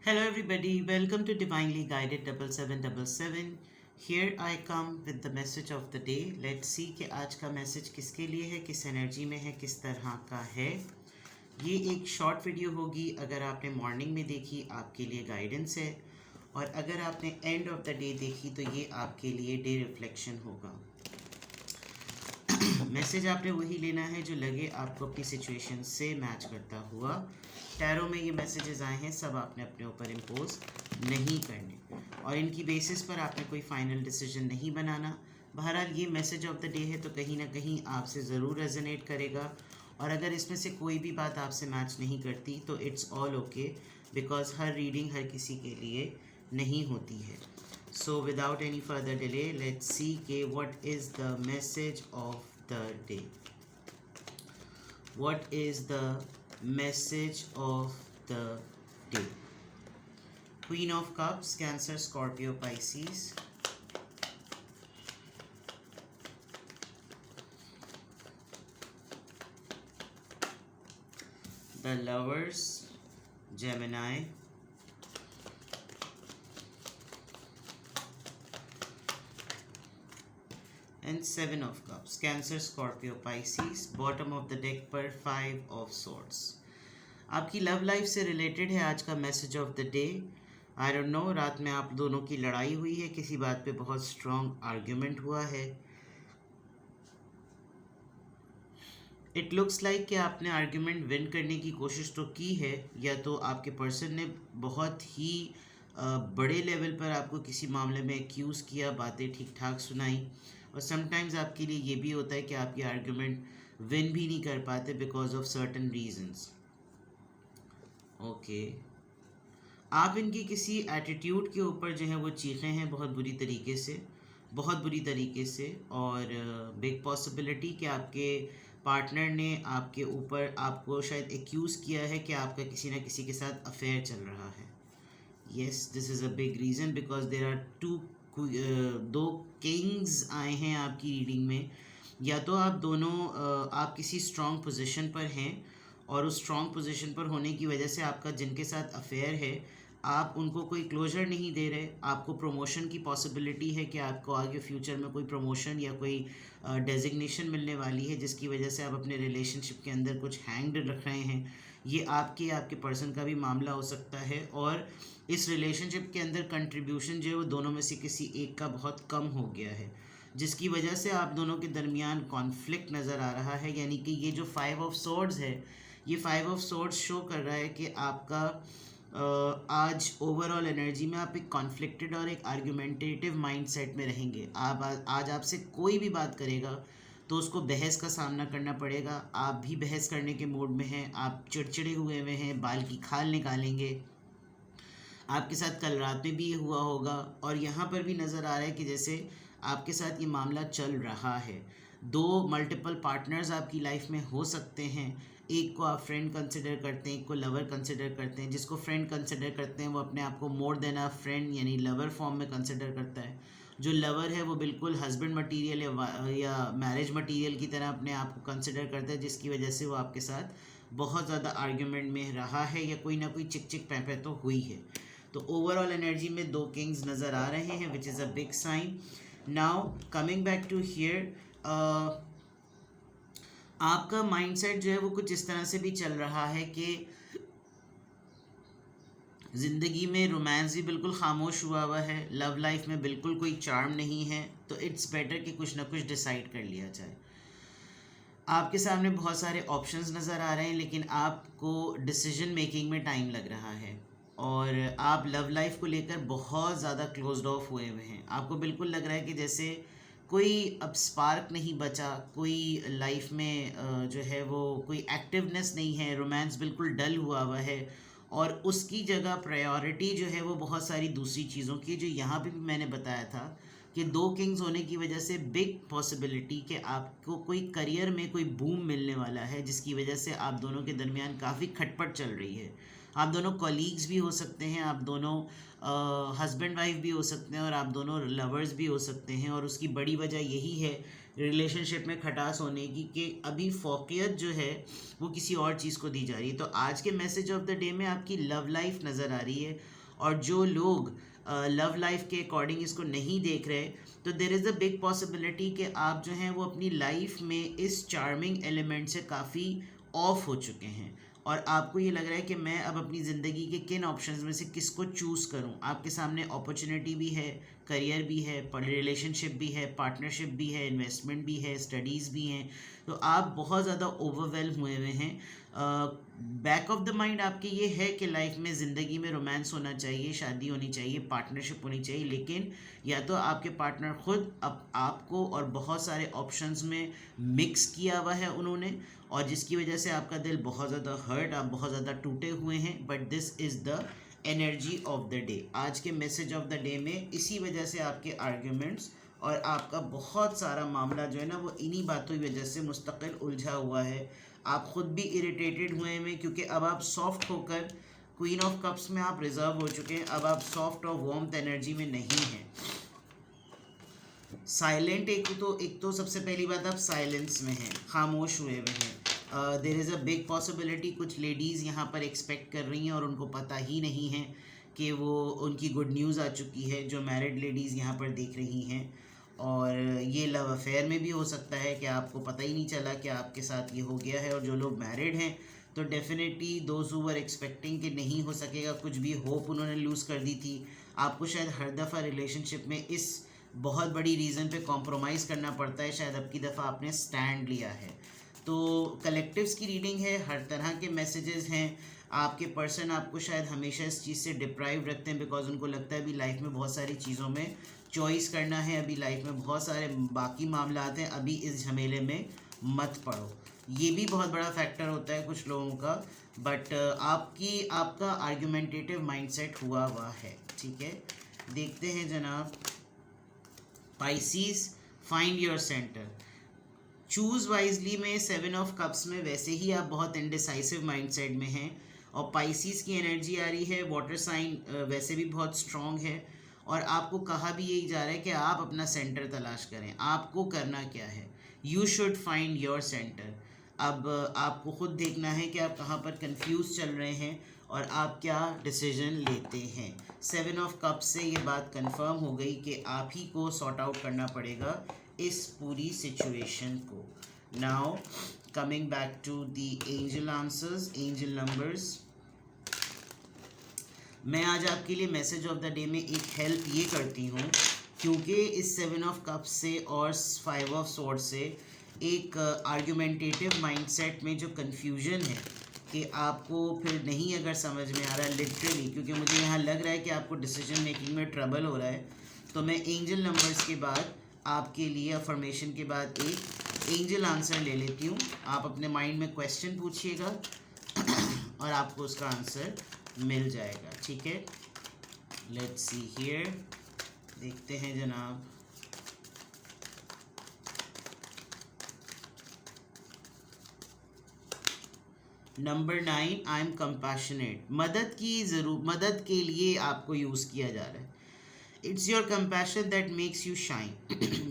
Hello, everybody. Welcome to Divinely Guided 7777. Here I come with the message of the day. Let's see कि आज का message किसके लिए है, किस एनर्जी में है, किस तरह का है। ये एक शॉर्ट वीडियो होगी। अगर आपने मॉर्निंग में देखी आपके लिए गाइडेंस है, और अगर आपने एंड ऑफ द डे देखी तो ये आपके लिए डे रिफ्लेक्शन होगा। मैसेज आपने वही लेना है जो लगे आपको अपनी सिचुएशन से मैच करता हुआ। टैरो में ये मैसेजेस आए हैं, सब आपने अपने ऊपर इम्पोज नहीं करने, और इनकी बेसिस पर आपने कोई फाइनल डिसीजन नहीं बनाना। बहरहाल ये मैसेज ऑफ द डे है तो कहीं ना कहीं आपसे ज़रूर रेजोनेट करेगा, और अगर इसमें से कोई भी बात आपसे मैच नहीं करती तो इट्स ऑल ओके, बिकॉज हर रीडिंग हर किसी के लिए नहीं होती है। So without any further delay, let's see what is the message of the day. What is the message of the day? Queen of Cups, Cancer, Scorpio, Pisces. The Lovers, Gemini. And Seven of Cups, Cancer, Scorpio, Pisces. Bottom of the deck पर Five of Swords. आपकी love life से related है आज का message of the day. I don't know, रात में आप दोनों की लड़ाई हुई है, किसी बात पे बहुत स्ट्रॉन्ग आर्ग्यूमेंट हुआ है। इट लुक्स लाइक कि आपने आर्ग्यूमेंट विन करने की कोशिश तो की है, या तो आपके पर्सन ने बहुत ही बड़े लेवल पर आपको किसी मामले में एक्यूज़ किया, बातें ठीक ठाक सुनाई, और समटाइम्स आपके लिए ये भी होता है कि आपकी आर्ग्यूमेंट विन भी नहीं कर पाते because of certain reasons. Okay, आप इनकी किसी एटीट्यूड के ऊपर जो है वो चीखे हैं बहुत बुरी तरीके से, बहुत बुरी तरीके से, और बिग पॉसिबिलिटी कि आपके पार्टनर ने आपके ऊपर आपको शायद एक्यूज़ किया है कि आपका किसी ना किसी के साथ अफेयर चल रहा है। Yes, this is a big reason because there are दो किंग्स आए हैं आपकी रीडिंग में। या तो आप दोनों आप किसी स्ट्रॉन्ग पोजीशन पर हैं, और उस स्ट्रॉन्ग पोजीशन पर होने की वजह से आपका जिनके साथ अफेयर है आप उनको कोई क्लोजर नहीं दे रहे। आपको प्रमोशन की पॉसिबिलिटी है कि आपको आगे फ्यूचर में कोई प्रमोशन या कोई डेजिग्नेशन मिलने वाली है, जिसकी वजह से आप अपने रिलेशनशिप के अंदर कुछ हैंग्ड रख रहे हैं। ये आपके पर्सन का भी मामला हो सकता है, और इस रिलेशनशिप के अंदर कंट्रीब्यूशन जो है वो दोनों में से किसी एक का बहुत कम हो गया है, जिसकी वजह से आप दोनों के दरमियान कॉन्फ्लिक्ट नज़र आ रहा है। यानी कि ये जो फाइव ऑफ सोर्ड्स है, ये फाइव ऑफ सोर्ड्स शो कर रहा है कि आपका आज ओवरऑल एनर्जी में आप एक कॉन्फ्लिक्टेड और एक आर्ग्यूमेंटेटिव माइंडसेट में रहेंगे। आप आज आपसे कोई भी बात करेगा तो उसको बहस का सामना करना पड़ेगा। आप भी बहस करने के मूड में हैं, आप चिड़चिड़े हुए हैं, बाल की खाल निकालेंगे। आपके साथ कल रात में भी ये हुआ होगा, और यहाँ पर भी नज़र आ रहा है कि जैसे आपके साथ ये मामला चल रहा है। दो मल्टीपल पार्टनर्स आपकी लाइफ में हो सकते हैं। एक को आप फ्रेंड कंसिडर करते हैं, एक को लवर कंसिडर करते हैं। जिसको फ्रेंड कंसिडर करते हैं वो अपने आप को मोर देन अ फ्रेंड यानी लवर फॉर्म में कंसिडर करता है। जो लवर है वो बिल्कुल हस्बैंड मटीरियल या मैरिज मटीरियल की तरह अपने आप को कंसिडर करता है, जिसकी वजह से वो आपके साथ बहुत ज़्यादा आर्ग्यूमेंट में रहा है, या कोई ना कोई चिक चिक पैपे तो हुई है। तो ओवरऑल एनर्जी में दो किंग्स नज़र आ रहे हैं, which is a big sign. Now coming back to here, आपका माइंडसेट जो है वो कुछ इस तरह से भी चल रहा है कि ज़िंदगी में रोमांस भी बिल्कुल खामोश हुआ है, लव लाइफ में बिल्कुल कोई चार्म नहीं है। तो इट्स बेटर कि कुछ ना कुछ डिसाइड कर लिया जाए। आपके सामने बहुत सारे ऑप्शंस नज़र आ रहे हैं, लेकिन आपको डिसीजन मेकिंग में टाइम लग रहा है, और आप लव लाइफ को लेकर बहुत ज़्यादा क्लोज्ड ऑफ हुए हुए हैं। आपको बिल्कुल लग रहा है कि जैसे कोई अब स्पार्क नहीं बचा, कोई लाइफ में जो है वो कोई एक्टिवनेस नहीं है, रोमांस बिल्कुल डल हुआ है, और उसकी जगह प्रायोरिटी जो है वो बहुत सारी दूसरी चीज़ों की, जो यहाँ पे भी मैंने बताया था कि दो किंग्स होने की वजह से बिग पॉसिबिलिटी कि आपको कोई करियर में कोई बूम मिलने वाला है, जिसकी वजह से आप दोनों के दरमियान काफ़ी खटपट चल रही है। आप दोनों कॉलीग्स भी हो सकते हैं, आप दोनों हस्बैंड वाइफ भी हो सकते हैं, और आप दोनों लवर्स भी हो सकते हैं। और उसकी बड़ी वजह यही है रिलेशनशिप में खटास होने की, कि अभी फोकियत जो है वो किसी और चीज़ को दी जा रही है। तो आज के मैसेज ऑफ द डे में आपकी लव लाइफ नज़र आ रही है, और जो लोग लव लाइफ के अकॉर्डिंग इसको नहीं देख रहे, तो there is a big possibility कि आप जो हैं वो अपनी लाइफ में इस चार्मिंग एलिमेंट से काफ़ी ऑफ हो चुके हैं, और आपको ये लग रहा है कि मैं अब अपनी ज़िंदगी के किन ऑप्शंस में से किसको चूज़ करूं। आपके सामने अपॉर्चुनिटी भी है, करियर भी है, रिलेशनशिप भी है, पार्टनरशिप भी है, इन्वेस्टमेंट भी है, स्टडीज़ भी हैं। तो आप बहुत ज़्यादा ओवरवेल्म हुए हुए हैं। बैक ऑफ द माइंड आपके ये है कि लाइफ में ज़िंदगी में रोमांस होना चाहिए, शादी होनी चाहिए, पार्टनरशिप होनी चाहिए, लेकिन या तो आपके पार्टनर खुद आपको और बहुत सारे ऑप्शंस में मिक्स किया हुआ है उन्होंने, और जिसकी वजह से आपका दिल बहुत ज़्यादा हर्ट, आप बहुत ज़्यादा टूटे हुए हैं। But this is the energy of the day. आज के मैसेज ऑफ द डे में इसी वजह से आपके आर्ग्यूमेंट्स और आपका बहुत सारा मामला जो है ना वो इन्हीं बातों की वजह से मुस्तकिल उलझा हुआ है। आप ख़ुद भी इरिटेटेड हुए हैं, क्योंकि अब आप सॉफ्ट होकर क्वीन ऑफ कप्स में आप रिजर्व हो चुके हैं। अब आप सॉफ्ट और वार्मथ एनर्जी में नहीं हैं। साइलेंट एक तो सबसे पहली बात आप साइलेंस में हैं, खामोश हुए हुए हैं। There is a big possibility कुछ लेडीज़ यहाँ पर एक्सपेक्ट कर रही हैं और उनको पता ही नहीं है कि वो उनकी गुड न्यूज़ आ चुकी है, जो मैरिड लेडीज़ यहाँ पर देख रही हैं। और ये लव अफेयर में भी हो सकता है कि आपको पता ही नहीं चला कि आपके साथ ये हो गया है। और जो लोग मैरिड हैं तो definitely those who were expecting कि नहीं हो सकेगा कुछ भी, होप उन्होंने लूज़ कर दी थी। आपको शायद हर दफ़ा रिलेशनशिप में इस बहुत बड़ी रीज़न पे कॉम्प्रोमाइज़ करना पड़ता है, शायद अब की दफ़ा आपने स्टैंड लिया है। तो कलेक्टिव्स की रीडिंग है, हर तरह के मैसेजेस हैं। आपके पर्सन आपको शायद हमेशा इस चीज़ से डिप्राइव रखते हैं, बिकॉज उनको लगता है अभी लाइफ में बहुत सारी चीज़ों में चॉइस करना है, अभी लाइफ में बहुत सारे बाकी मामला आते हैं, अभी इस झमेले में मत पड़ो। ये भी बहुत बड़ा फैक्टर होता है कुछ लोगों का। बट आपका आर्ग्यूमेंटेटिव माइंडसेट हुआ है, ठीक है। देखते हैं जनाब, Pisces, find your centre, choose wisely में 7 ऑफ कप्स में वैसे ही आप बहुत इंडिसाइसिव माइंडसेट में हैं, और पाइसीज की एनर्जी आ रही है, वाटर साइन वैसे भी बहुत स्ट्रॉन्ग है, और आपको कहा भी यही जा रहा है कि आप अपना सेंटर तलाश करें। आपको करना क्या है, you should find your centre. अब आपको खुद देखना है कि आप कहाँ पर कंफ्यूज चल रहे हैं और आप क्या डिसीजन लेते हैं। 7 ऑफ कप्स से ये बात कंफर्म हो गई कि आप ही को सॉर्ट आउट करना पड़ेगा इस पूरी सिचुएशन को। Now coming back to the angel answers, angel numbers. मैं आज आपके लिए मैसेज ऑफ द डे में एक हेल्प ये करती हूँ, क्योंकि इस 7 ऑफ कप्स से और 5 ऑफ स्वॉर्ड्स से एक आर्ग्यूमेंटेटिव माइंडसेट में जो कन्फ्यूजन है कि आपको फिर नहीं अगर समझ में आ रहा है लिटरली, क्योंकि मुझे यहाँ लग रहा है कि आपको डिसीजन मेकिंग में ट्रबल हो रहा है, तो मैं एंजल नंबर्स के बाद आपके लिए अफर्मेशन के बाद एक एंजल आंसर ले लेती हूँ। आप अपने माइंड में क्वेश्चन पूछिएगा और आपको उसका आंसर मिल जाएगा, ठीक है। लेट्स सी हियर, देखते हैं जनाब। Number 9, I am compassionate. मदद के लिए आपको यूज़ किया जा रहा है। It's your compassion that makes you shine.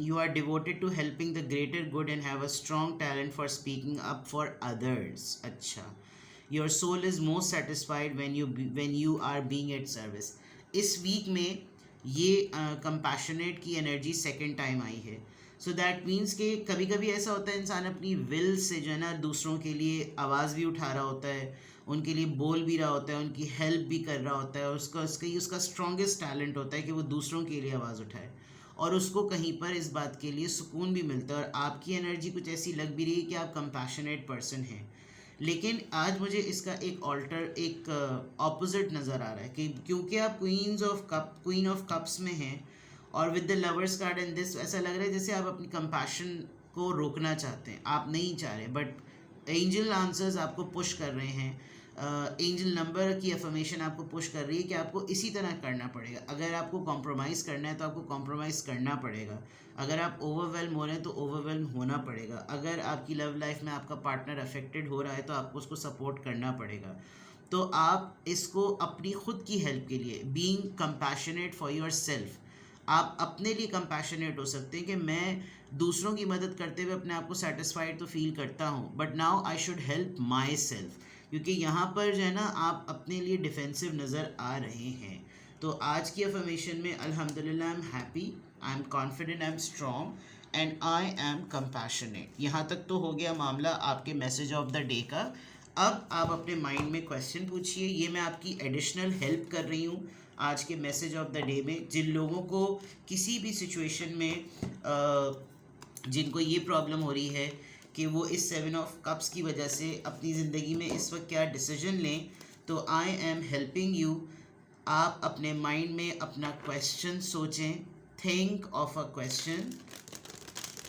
You are devoted to helping the greater good and have a strong talent for speaking up for others. अच्छा, your soul is most satisfied when you are being at service. इस week में ये compassionate की energy second time I है। So that means कि कभी कभी ऐसा होता है इंसान अपनी विल से जो है ना दूसरों के लिए आवाज़ भी उठा रहा होता है, उनके लिए बोल भी रहा होता है, उनकी हेल्प भी कर रहा होता है, और उसका स्ट्रॉन्गेस्ट टैलेंट होता है कि वो दूसरों के लिए आवाज़ उठाए, और उसको कहीं पर इस बात के लिए सुकून भी मिलता है। और आपकी एनर्जी कुछ ऐसी लग भी रही है कि आप कंपैशनेट पर्सन हैं। लेकिन आज मुझे इसका एक ऑपोजिट नज़र आ रहा है कि क्योंकि आप क्वीन ऑफ कप्स में हैं और with the lovers card and this, ऐसा लग रहा है जैसे आप अपनी कंपैशन को रोकना चाहते हैं, आप नहीं चाह रहे, बट एंजल आंसर्स आपको पुश कर रहे हैं। एंजल नंबर की अफर्मेशन आपको पुश कर रही है कि आपको इसी तरह करना पड़ेगा। अगर आपको कॉम्प्रोमाइज़ करना है तो आपको कॉम्प्रोमाइज़ करना पड़ेगा। अगर आप ओवरवेल्म हो रहे हैं तो ओवरवेल्म होना पड़ेगा। अगर आपकी लव लाइफ में आपका पार्टनर अफेक्टेड हो रहा है तो आपको उसको सपोर्ट करना पड़ेगा। तो आप इसको अपनी खुद की हेल्प के लिए, being compassionate for your self, आप अपने लिए कंपैशनेट हो सकते हैं कि मैं दूसरों की मदद करते हुए अपने आप को सेटिस्फाइड तो फील करता हूँ, but now I should help my self, क्योंकि यहाँ पर जो है ना आप अपने लिए डिफेंसिव नज़र आ रहे हैं। तो आज की अफर्मेशन में अल्हम्दुलिल्लाह I am happy, I am confident, I am strong and I am compassionate. यहाँ तक तो हो गया मामला आपके मैसेज ऑफ द डे का। अब आप अपने माइंड में क्वेश्चन पूछिए, ये मैं आपकी एडिशनल हेल्प कर रही हूँ आज के मैसेज ऑफ द डे में। जिन लोगों को किसी भी सिचुएशन में जिनको ये प्रॉब्लम हो रही है कि वो इस 7 ऑफ कप्स की वजह से अपनी ज़िंदगी में इस वक्त क्या डिसीजन लें, तो आई एम हेल्पिंग यू। आप अपने माइंड में अपना क्वेश्चन सोचें, think of a question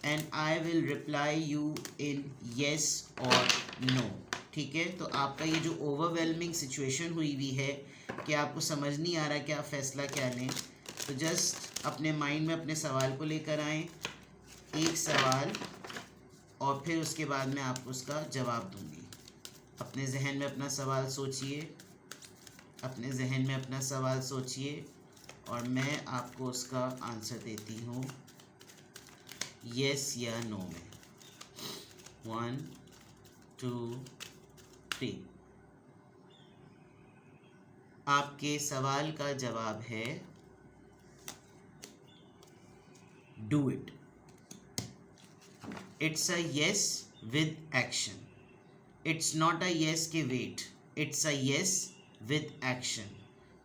and I will reply you in yes और नो। ठीक है, तो आपका ये जो ओवरवेलमिंग सिचुएशन हुई हुई है कि आपको समझ नहीं आ रहा क्या फ़ैसला क्या लें, तो जस्ट अपने माइंड में अपने सवाल को लेकर आएँ, एक सवाल, और फिर उसके बाद मैं आपको उसका जवाब दूंगी। अपने जहन में अपना सवाल सोचिए, अपने जहन में अपना सवाल सोचिए और मैं आपको उसका आंसर देती हूँ यस या नो में। 1 2 3। आपके सवाल का जवाब है do it. It's a yes with action. It's not a yes के wait, it's a yes with action.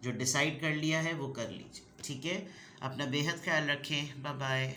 जो डिसाइड कर लिया है वो कर लीजिए। ठीक है, अपना बेहद ख्याल रखें। Bye bye.